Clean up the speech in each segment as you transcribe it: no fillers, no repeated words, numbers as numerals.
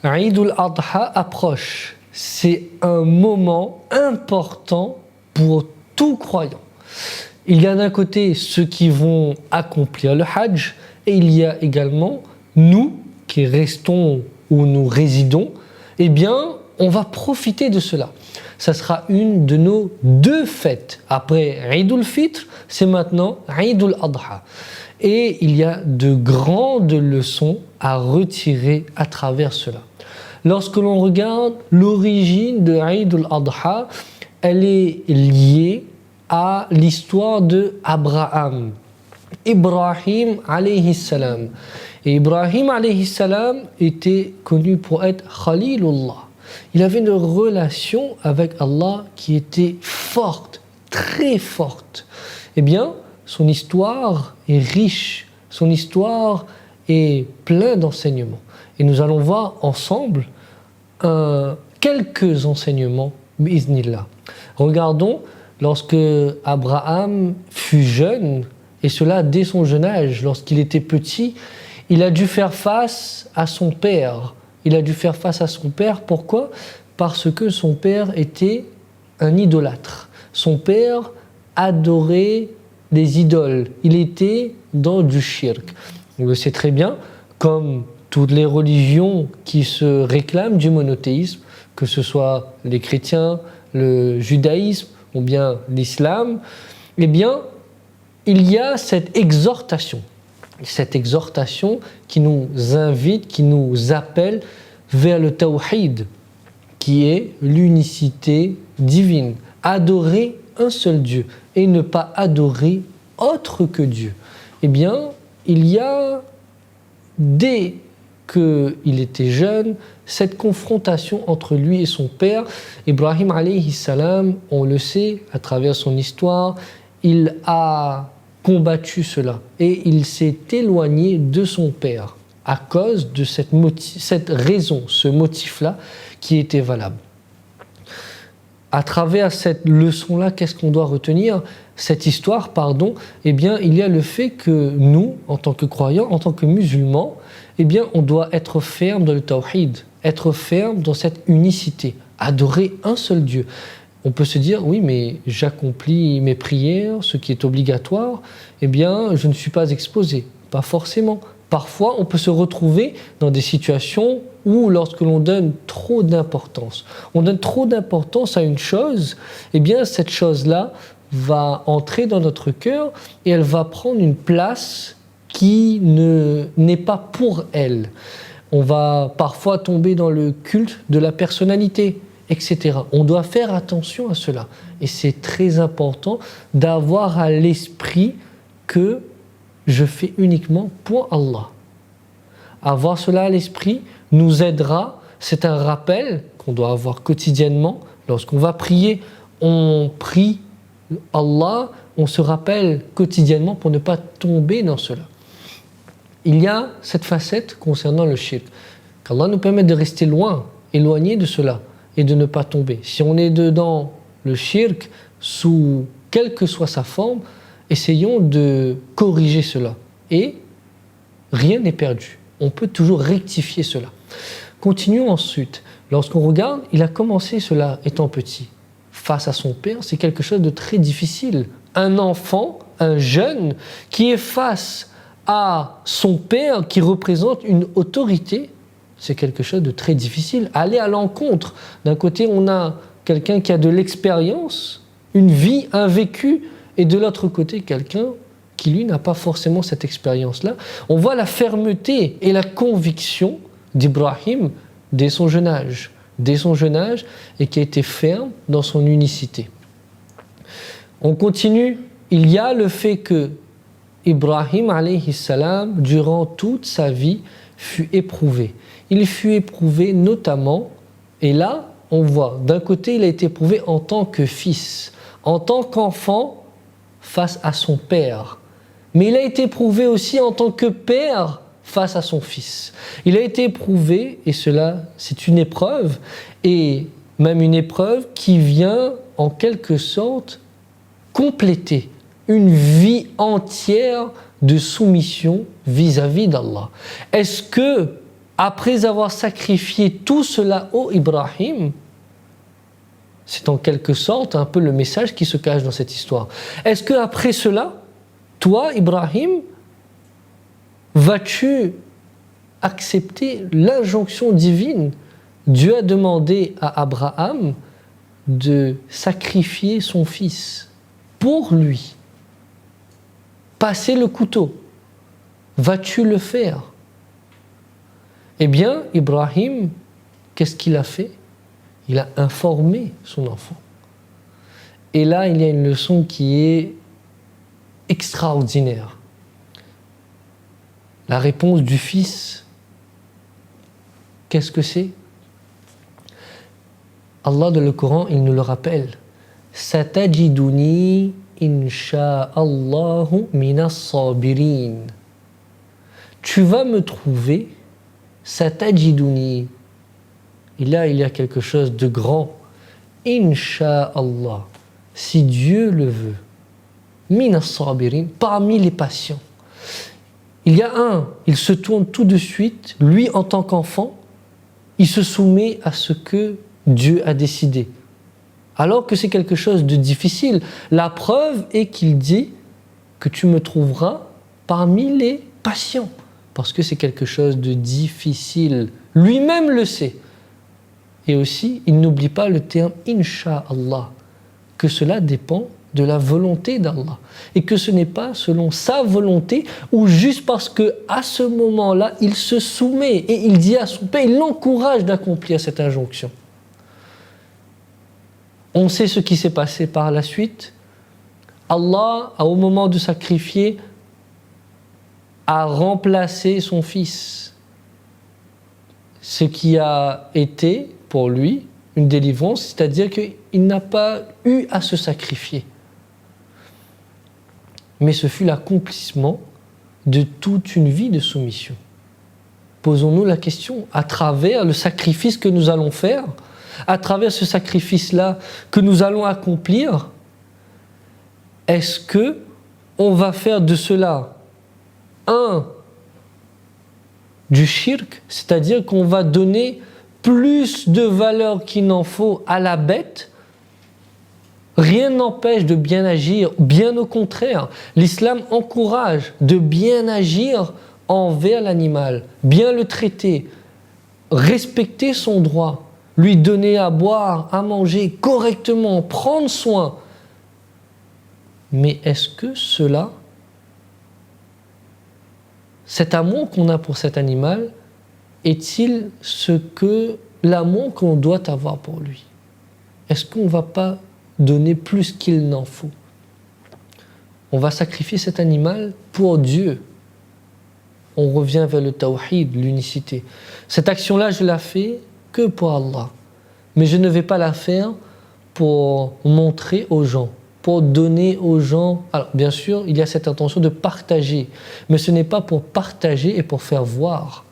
Eid al-Adha approche. C'est un moment important pour tout croyant. Il y a d'un côté ceux qui vont accomplir le Hajj et il y a également nous qui restons où nous résidons. Eh bien, on va profiter de cela. Ça sera une de nos deux fêtes. Après Eid al-Fitr, c'est maintenant Eid al-Adha. Et il y a de grandes leçons à retirer à travers cela. Lorsque l'on regarde l'origine de Eid al-Adha, elle est liée à l'histoire de Abraham, Ibrahim alayhi salam. Et Ibrahim alayhi salam était connu pour être Khalilullah. Il avait une relation avec Allah qui était forte, très forte. Eh bien, son histoire est riche, son histoire est pleine d'enseignements. Et nous allons voir ensemble quelques enseignements, bi'idhnillah. Regardons, lorsque Abraham fut jeune, et cela dès son jeune âge, lorsqu'il était petit, il a dû faire face à son père. Il a dû faire face à son père, pourquoi ? Parce que son père était un idolâtre. Son père adorait les idoles. Il était dans du shirk. On le sait très bien, comme toutes les religions qui se réclament du monothéisme, que ce soit les chrétiens, le judaïsme ou bien l'islam, eh bien, il y a cette exhortation qui nous invite, qui nous appelle vers le tawhid, qui est l'unicité divine. Adorer un seul Dieu et ne pas adorer autre que Dieu. Eh bien, il y a, dès qu'il était jeune, cette confrontation entre lui et son père. Ibrahim alayhi salam, on le sait à travers son histoire, il a combattu cela et il s'est éloigné de son père à cause de cette raison, ce motif-là qui était valable. À travers cette leçon-là, qu'est-ce qu'on doit retenir ? Cette histoire, eh bien, il y a le fait que nous, en tant que croyants, en tant que musulmans, eh bien, on doit être ferme dans le tawhid, être ferme dans cette unicité, adorer un seul Dieu. On peut se dire, oui, mais j'accomplis mes prières, ce qui est obligatoire, eh bien, je ne suis pas exposé. Pas forcément. Parfois, on peut se retrouver dans des situations où, lorsque l'on donne trop d'importance, on donne trop d'importance à une chose, eh bien, cette chose-là va entrer dans notre cœur et elle va prendre une place qui n'est pas pour elle. On va parfois tomber dans le culte de la personnalité, etc. On doit faire attention à cela. Et c'est très important d'avoir à l'esprit que je fais uniquement pour Allah. Avoir cela à l'esprit nous aidera. C'est un rappel qu'on doit avoir quotidiennement. Lorsqu'on va prier, on prie Allah, on se rappelle quotidiennement pour ne pas tomber dans cela. Il y a cette facette concernant le shirk. Qu'Allah nous permette de rester loin, éloigné de cela et de ne pas tomber. Si on est dedans le shirk, sous quelle que soit sa forme, essayons de corriger cela. Et rien n'est perdu. On peut toujours rectifier cela. Continuons ensuite. Lorsqu'on regarde, il a commencé cela étant petit. Face à son père, c'est quelque chose de très difficile. Un enfant, un jeune, qui est face à son père, qui représente une autorité, c'est quelque chose de très difficile. Aller à l'encontre. D'un côté, on a quelqu'un qui a de l'expérience, une vie, un vécu, et de l'autre côté, quelqu'un qui, lui, n'a pas forcément cette expérience-là. On voit la fermeté et la conviction d'Ibrahim dès son jeune âge, et qui a été ferme dans son unicité. On continue. Il y a le fait que Ibrahim, alayhi salam, durant toute sa vie, fut éprouvé. Il fut éprouvé notamment, et là, on voit, d'un côté, il a été éprouvé en tant que fils, en tant qu'enfant face à son père. Mais il a été éprouvé aussi en tant que père face à son fils. Il a été éprouvé, et cela, c'est une épreuve, et même une épreuve qui vient en quelque sorte compléter une vie entière de soumission vis-à-vis d'Allah. Est-ce que après avoir sacrifié tout cela, ô Ibrahim, c'est en quelque sorte un peu le message qui se cache dans cette histoire. Est-ce qu'après cela, toi, Ibrahim, vas-tu accepter l'injonction divine? Dieu a demandé à Abraham de sacrifier son fils pour lui. Passer le couteau. Vas-tu le faire? Eh bien, Ibrahim, qu'est-ce qu'il a fait? Il a informé son enfant. Et là, il y a une leçon qui est extraordinaire. La réponse du fils, qu'est-ce que c'est? Allah dans le Coran, il nous le rappelle. Satajiduni insha'Allahu minas sabirin. Tu vas me trouver, satajiduni. Et là, il y a quelque chose de grand. Insha'Allah, si Dieu le veut, minas sabirin, parmi les patients. Il y a il se tourne tout de suite, lui en tant qu'enfant, il se soumet à ce que Dieu a décidé. Alors que c'est quelque chose de difficile. La preuve est qu'il dit que tu me trouveras parmi les patients. Parce que c'est quelque chose de difficile. Lui-même le sait. Et aussi, il n'oublie pas le terme Inch'Allah, que cela dépend de la volonté d'Allah. Et que ce n'est pas selon sa volonté ou juste parce qu'à ce moment-là, il se soumet et il dit à son père, il l'encourage d'accomplir cette injonction. On sait ce qui s'est passé par la suite. Allah, au moment de sacrifier, a remplacé son fils. Ce qui a été pour lui une délivrance, c'est-à-dire qu'il n'a pas eu à se sacrifier. Mais ce fut l'accomplissement de toute une vie de soumission. Posons-nous la question, à travers le sacrifice que nous allons faire, à travers ce sacrifice-là que nous allons accomplir, est-ce que on va faire de cela du shirk, c'est-à-dire qu'on va donner plus de valeur qu'il n'en faut à la bête? Rien n'empêche de bien agir, bien au contraire. L'islam encourage de bien agir envers l'animal, bien le traiter, respecter son droit, lui donner à boire, à manger correctement, prendre soin. Mais est-ce que cet amour qu'on a pour cet animal, est-il ce que l'amour qu'on doit avoir pour lui? Est-ce qu'on ne va pas donner plus qu'il n'en faut? On va sacrifier cet animal pour Dieu. On revient vers le tawhid, l'unicité. Cette action-là, je la fais que pour Allah. Mais je ne vais pas la faire pour montrer aux gens, pour donner aux gens. Alors, bien sûr, il y a cette intention de partager, mais ce n'est pas pour partager et pour faire voir.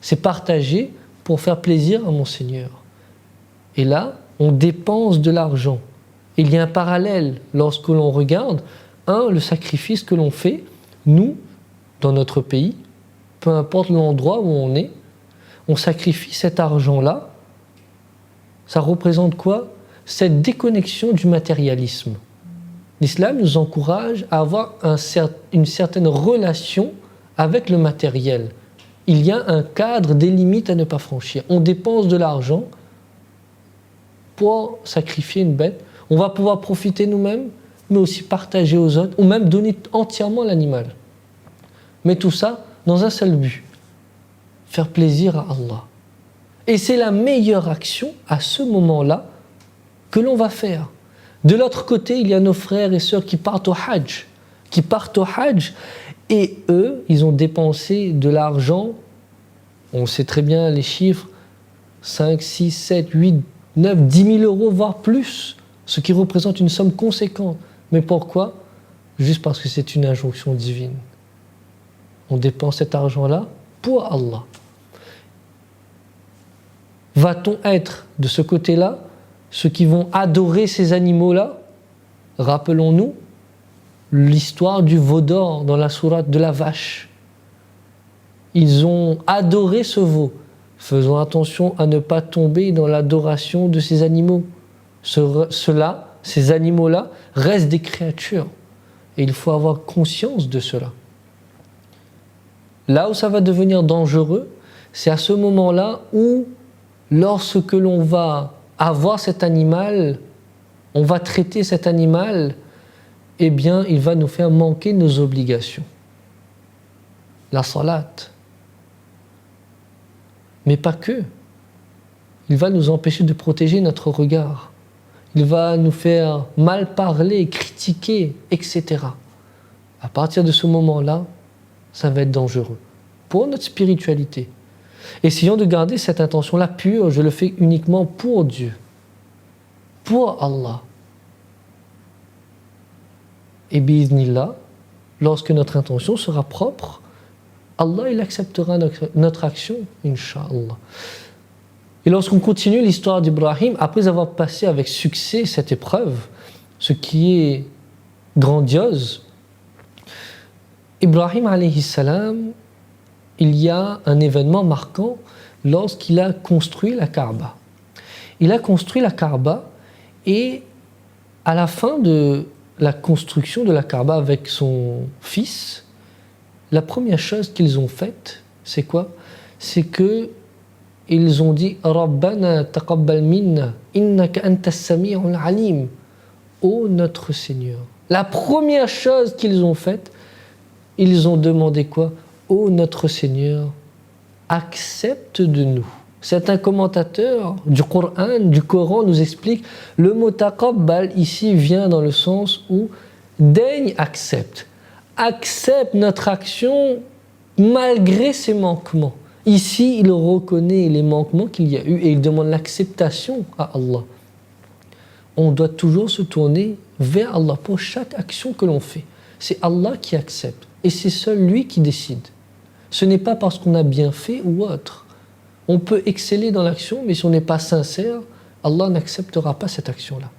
C'est partager pour faire plaisir à mon Seigneur. Et là, on dépense de l'argent. Il y a un parallèle lorsque l'on regarde, le sacrifice que l'on fait, nous, dans notre pays, peu importe l'endroit où on est, on sacrifie cet argent-là. Ça représente quoi? Cette déconnexion du matérialisme. L'islam nous encourage à avoir une certaine relation avec le matériel. Il y a un cadre, des limites à ne pas franchir. On dépense de l'argent pour sacrifier une bête. On va pouvoir profiter nous-mêmes, mais aussi partager aux autres, ou même donner entièrement l'animal. Mais tout ça dans un seul but, faire plaisir à Allah. Et c'est la meilleure action à ce moment-là que l'on va faire. De l'autre côté, il y a nos frères et sœurs qui partent au Hajj, et eux, ils ont dépensé de l'argent, on sait très bien les chiffres, 5, 6, 7, 8, 9, 10 000 euros, voire plus, ce qui représente une somme conséquente. Mais pourquoi? Juste parce que c'est une injonction divine. On dépense cet argent-là pour Allah. Va-t-on être de ce côté-là, ceux qui vont adorer ces animaux-là? Rappelons-nous l'histoire du veau d'or dans la sourate de la vache. Ils ont adoré ce veau. Faisons attention à ne pas tomber dans l'adoration de ces animaux. Ces animaux-là restent des créatures. Et il faut avoir conscience de cela. Là où ça va devenir dangereux, c'est à ce moment-là où, lorsque l'on va avoir cet animal, on va traiter cet animal, eh bien, il va nous faire manquer nos obligations. La salat. Mais pas que. Il va nous empêcher de protéger notre regard. Il va nous faire mal parler, critiquer, etc. À partir de ce moment-là, ça va être dangereux pour notre spiritualité. Essayons de garder cette intention-là pure. Je le fais uniquement pour Dieu, pour Allah. Et bi'idhnillah, lorsque notre intention sera propre, Allah il acceptera notre action, Inch'Allah. Et lorsqu'on continue l'histoire d'Ibrahim, après avoir passé avec succès cette épreuve, ce qui est grandiose, Ibrahim alayhi salam, il y a un événement marquant lorsqu'il a construit la Kaaba. Il a construit la Kaaba et à la fin de la construction de la Kaaba avec son fils, la première chose qu'ils ont faite, c'est quoi? C'est que ils ont dit Rabbana taqabbal minna innaka antas sami'ul alim. Ô notre Seigneur. La première chose qu'ils ont faite, ils ont demandé quoi? Ô notre Seigneur, accepte de nous. Certains commentateurs du Coran nous expliquent le mot taqabbal ici vient dans le sens où daigne accepte. Accepte notre action malgré ses manquements. Ici, il reconnaît les manquements qu'il y a eu et il demande l'acceptation à Allah. On doit toujours se tourner vers Allah pour chaque action que l'on fait. C'est Allah qui accepte et c'est seul lui qui décide. Ce n'est pas parce qu'on a bien fait ou autre. On peut exceller dans l'action, mais si on n'est pas sincère, Allah n'acceptera pas cette action-là.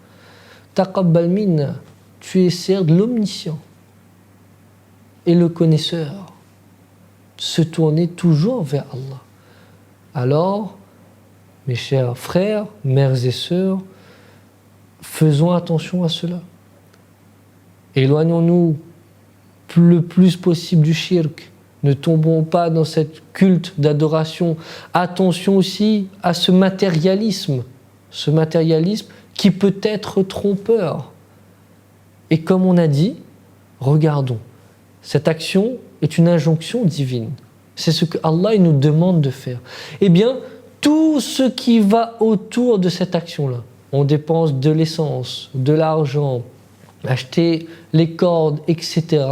Taqabbal minna, tu es certes l'omniscient et le connaisseur. Se tourner toujours vers Allah. Alors, mes chers frères, mères et sœurs, faisons attention à cela. Éloignons-nous le plus possible du shirk. Ne tombons pas dans cette culte d'adoration. Attention aussi à ce matérialisme qui peut être trompeur. Et comme on a dit, regardons, cette action est une injonction divine. C'est ce que Allah nous demande de faire. Eh bien, tout ce qui va autour de cette action-là, on dépense de l'essence, de l'argent, acheter les cordes, etc.,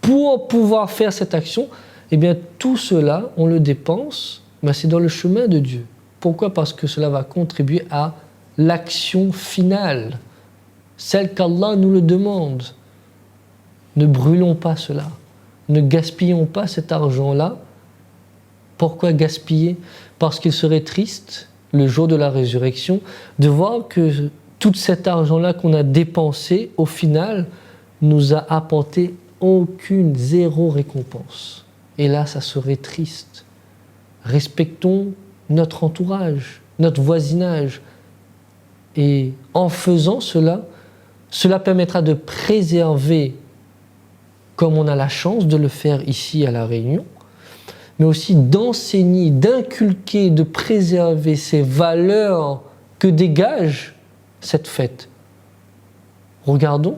pour pouvoir faire cette action, eh bien tout cela, on le dépense, mais c'est dans le chemin de Dieu. Pourquoi? Parce que cela va contribuer à l'action finale, celle qu'Allah nous le demande. Ne brûlons pas cela, ne gaspillons pas cet argent-là. Pourquoi gaspiller? Parce qu'il serait triste, le jour de la résurrection, de voir que tout cet argent-là qu'on a dépensé, au final, nous a apporté zéro récompense. Et là, ça serait triste. Respectons notre entourage, notre voisinage. Et en faisant cela, cela permettra de préserver, comme on a la chance de le faire ici à La Réunion, mais aussi d'enseigner, d'inculquer, de préserver ces valeurs que dégage cette fête. Regardons,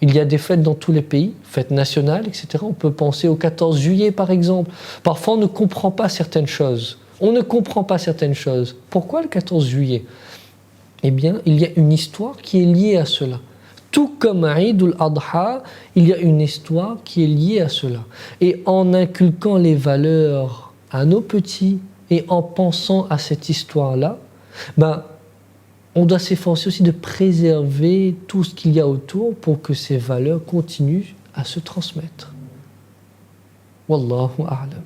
il y a des fêtes dans tous les pays, fêtes nationales, etc. On peut penser au 14 juillet, par exemple. Parfois, on ne comprend pas certaines choses. Pourquoi le 14 juillet? Eh bien, il y a une histoire qui est liée à cela. Tout comme Eid al-Adha, il y a une histoire qui est liée à cela. Et en inculquant les valeurs à nos petits et en pensant à cette histoire-là, on doit s'efforcer aussi de préserver tout ce qu'il y a autour pour que ces valeurs continuent à se transmettre. Wallahu a'lam.